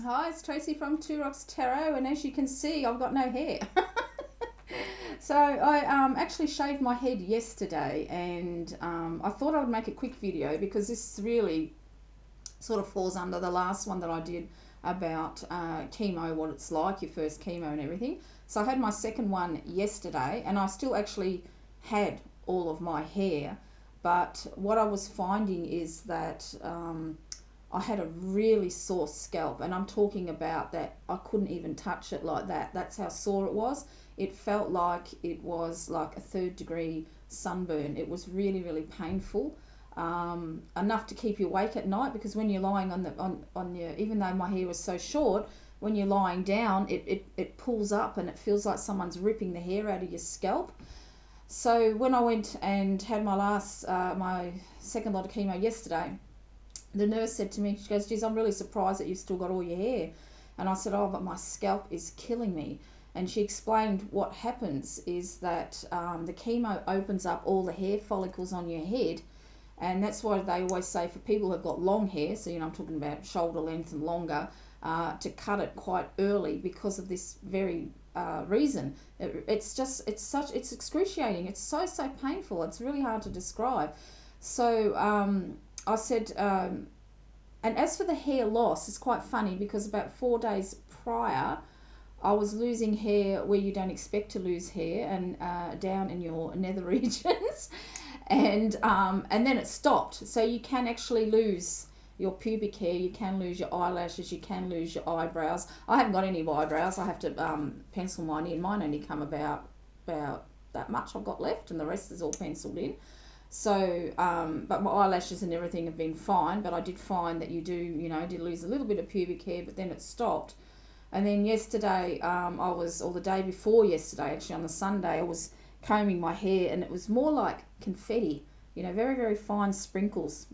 Hi, it's Tracy from Two Rocks Tarot, and as you can see, I've got no hair. So I actually shaved my head yesterday, and I thought I would make a quick video because this really sort of falls under the last one that I did about chemo, what it's like, your first chemo and everything. So I had my second one yesterday, and I still actually had all of my hair, but what I was finding is that I had a really sore scalp, and I'm talking about that I couldn't even touch it like that. That's how sore it was. It felt like it was like a 3rd-degree sunburn. It was really, really painful. Enough to keep you awake at night, because when you're lying on your, even though my hair was so short, when you're lying down, it pulls up and it feels like someone's ripping the hair out of your scalp. So when I went and had my second lot of chemo yesterday, the nurse said to me, she goes, geez, I'm really surprised that you've still got all your hair. And I said, oh, but my scalp is killing me. And she explained what happens is that the chemo opens up all the hair follicles on your head. And that's why they always say for people who've got long hair, so I'm talking about shoulder length and longer, to cut it quite early because of this very reason. It's excruciating. It's so painful. It's really hard to describe. So I said, and as for the hair loss, it's quite funny because about 4 days prior, I was losing hair where you don't expect to lose hair, and down in your nether regions, and then it stopped. So you can actually lose your pubic hair, you can lose your eyelashes, you can lose your eyebrows. I haven't got any eyebrows. I have to pencil mine in. Mine only come about that much I've got left, and the rest is all penciled in. So, but my eyelashes and everything have been fine, but I did find that you did lose a little bit of pubic hair, but then it stopped. And then yesterday, or the day before yesterday, actually on the Sunday, I was combing my hair, and it was more like confetti, very, very fine sprinkles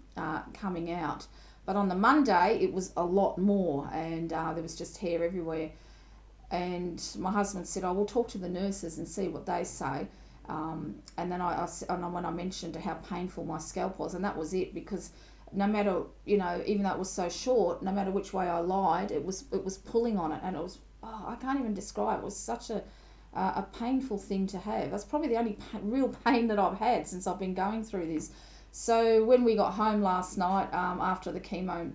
coming out. But on the Monday, it was a lot more, and there was just hair everywhere. And my husband said, "I will talk to the nurses and see what they say." And then when I mentioned how painful my scalp was, and that was it, because no matter, even though it was so short, no matter which way I lied, it was pulling on it, and it was, I can't even describe. It was such a painful thing to have. That's probably the only real pain that I've had since I've been going through this. So when we got home last night, after the chemo,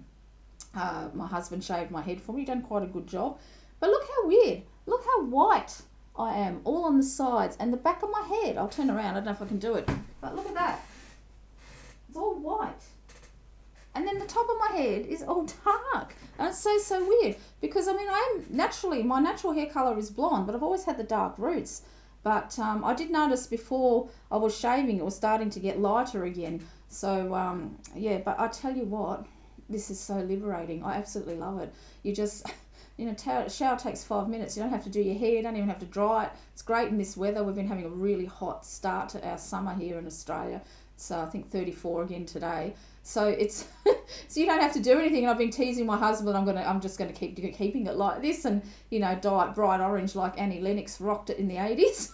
my husband shaved my head for me. He done quite a good job. But look how weird. Look how white I am, all on the sides and the back of my head. I'll turn around. I don't know if I can do it. But look at that. It's all white. And then the top of my head is all dark. And it's so weird. Because, my natural hair colour is blonde, but I've always had the dark roots. But I did notice before I was shaving, it was starting to get lighter again. So, but I tell you what, this is so liberating. I absolutely love it. You just... shower takes 5 minutes. You don't have to do your hair. You don't even have to dry it. It's great in this weather. We've been having a really hot start to our summer here in Australia. So I think 34 again today. So it's so you don't have to do anything. And I've been teasing my husband. I'm just going to keep keeping it like this, and dye it bright orange like Annie Lennox rocked it in the 80s.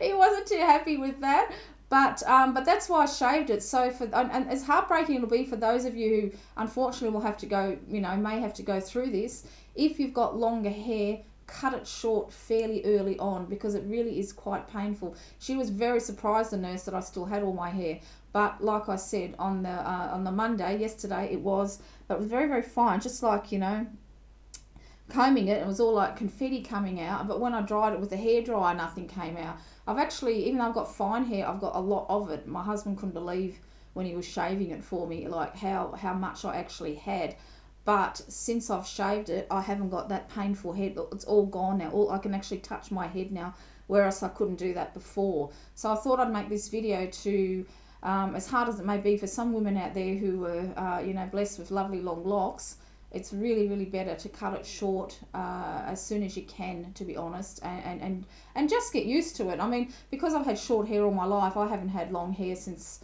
He wasn't too happy with that. But that's why I shaved it. So and as heartbreaking it'll be for those of you who unfortunately will have to go, may have to go through this. If you've got longer hair, cut it short fairly early on, because it really is quite painful. She was very surprised, the nurse, that I still had all my hair. But like I said, on the Monday, yesterday, it was very, very fine, just like, combing it was all like confetti coming out. But when I dried it with the hairdryer, nothing came out. I've actually, even though I've got fine hair, I've got a lot of it. My husband couldn't believe when he was shaving it for me, like how much I actually had. But since I've shaved it, I haven't got that painful head. It's all gone now. I can actually touch my head now, whereas I couldn't do that before. So I thought I'd make this video to, as hard as it may be for some women out there who were, blessed with lovely long locks, it's really, really better to cut it short as soon as you can, to be honest, and just get used to it. Because I've had short hair all my life, I haven't had long hair since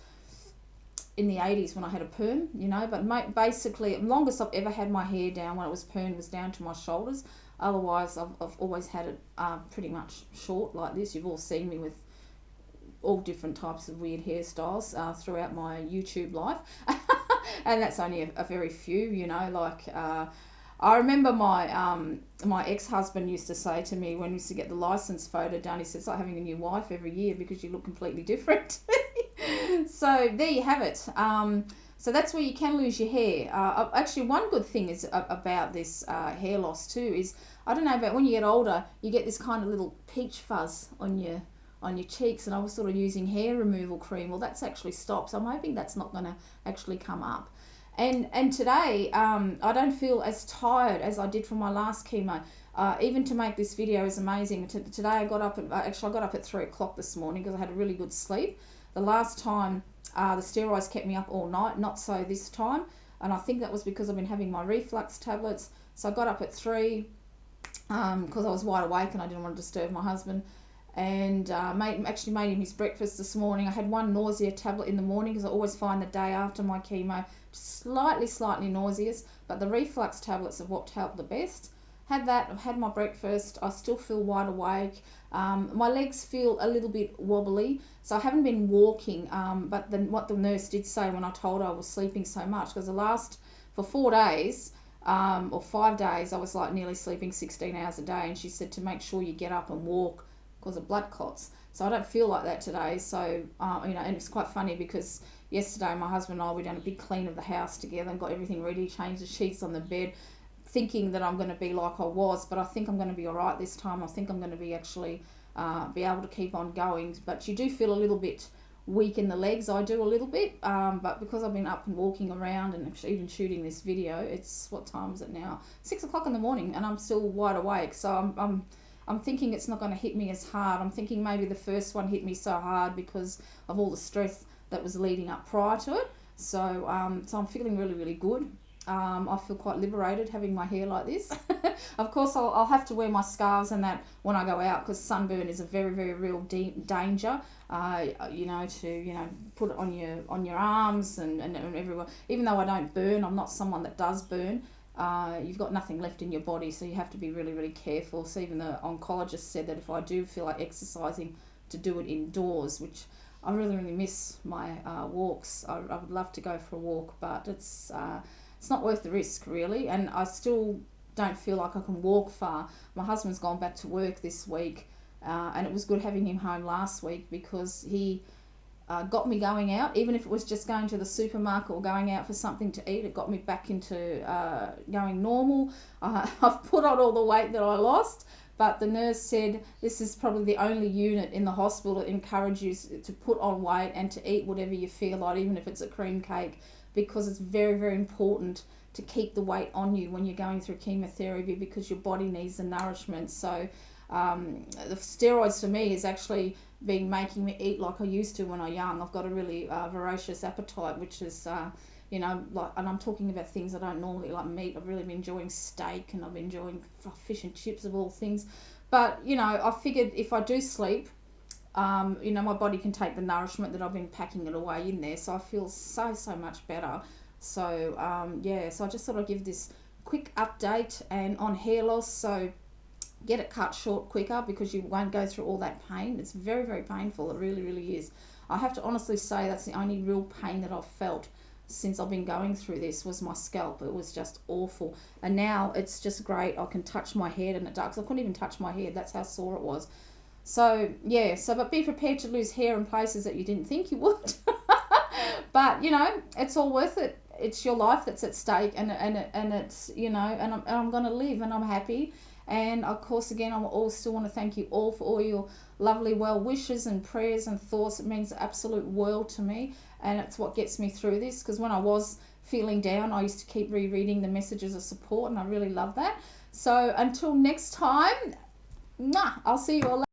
in the 80s when I had a perm, but basically the longest I've ever had my hair down when it was permed was down to my shoulders. Otherwise, I've always had it pretty much short like this. You've all seen me with all different types of weird hairstyles throughout my YouTube life. And that's only a very few, I remember my ex-husband used to say to me when we used to get the license photo done, he said, it's like having a new wife every year because you look completely different. So there you have it. So that's where you can lose your hair. Actually, one good thing is about this hair loss too is, I don't know, but when you get older, you get this kind of little peach fuzz on your cheeks, and I was sort of using hair removal cream. Well, that's actually stopped, so I'm hoping that's not going to actually come up. And today, I don't feel as tired as I did from my last chemo. Even to make this video is amazing. Today I got up at 3 o'clock this morning because I had a really good sleep. The last time, the steroids kept me up all night, not so this time. And I think that was because I've been having my reflux tablets. So I got up at 3 because I was wide awake and I didn't want to disturb my husband. And actually made him his breakfast this morning. I had one nausea tablet in the morning because I always find the day after my chemo slightly nauseous, but the reflux tablets have what helped the best. Had that, I've had my breakfast, I still feel wide awake. My legs feel a little bit wobbly, so I haven't been walking, but then what the nurse did say when I told her I was sleeping so much, because for 4 days, or 5 days, I was like nearly sleeping 16 hours a day, and she said to make sure you get up and walk because of blood clots. So I don't feel like that today. So, and it's quite funny because yesterday my husband and I, we done a big clean of the house together and got everything ready, changed the sheets on the bed, thinking that I'm going to be like I was, but I think I'm going to be all right this time. I think I'm going to be actually be able to keep on going. But you do feel a little bit weak in the legs. I do a little bit, but because I've been up and walking around and even shooting this video, it's, what time is it now? 6 o'clock in the morning, and I'm still wide awake. So I'm thinking it's not going to hit me as hard. I'm thinking maybe the first one hit me so hard because of all the stress that was leading up prior to it. So I'm feeling really, really good. I feel quite liberated having my hair like this. Of course, I'll have to wear my scarves and that when I go out because sunburn is a very, very real danger. To put it on your arms and everywhere. Even though I don't burn, I'm not someone that does burn. You've got nothing left in your body, so you have to be really, really careful. So even the oncologist said that if I do feel like exercising, to do it indoors, which I really, really miss my walks. I would love to go for a walk, but it's not worth the risk, really. And I still don't feel like I can walk far. My husband's gone back to work this week, and it was good having him home last week because he got me going out, even if it was just going to the supermarket or going out for something to eat. It got me back into going normal. I've put on all the weight that I lost, but the nurse said this is probably the only unit in the hospital that encourages you to put on weight and to eat whatever you feel like, even if it's a cream cake, because it's very, very important to keep the weight on you when you're going through chemotherapy because your body needs the nourishment. So the steroids for me is actually making me eat like I used to when I was young. I've got a really voracious appetite, which is, and I'm talking about things I don't normally like meat. I've really been enjoying steak and I've been enjoying fish and chips of all things. But, I figured if I do sleep, my body can take the nourishment that I've been packing it away in there. So I feel so much better. So, so I just thought I'd give this quick update and on hair loss. So get it cut short quicker because you won't go through all that pain. It's very, very painful. It really, really is. I have to honestly say that's the only real pain that I've felt since I've been going through this was my scalp. It was just awful. And now it's just great. I can touch my head and it does. I couldn't even touch my head. That's how sore it was. So, but be prepared to lose hair in places that you didn't think you would. But, it's all worth it. It's your life that's at stake and it's, and I'm going to live and I'm happy. And of course, again, I still want to thank you all for all your lovely well wishes and prayers and thoughts. It means the absolute world to me. And it's what gets me through this. Because when I was feeling down, I used to keep rereading the messages of support. And I really love that. So until next time, I'll see you all later.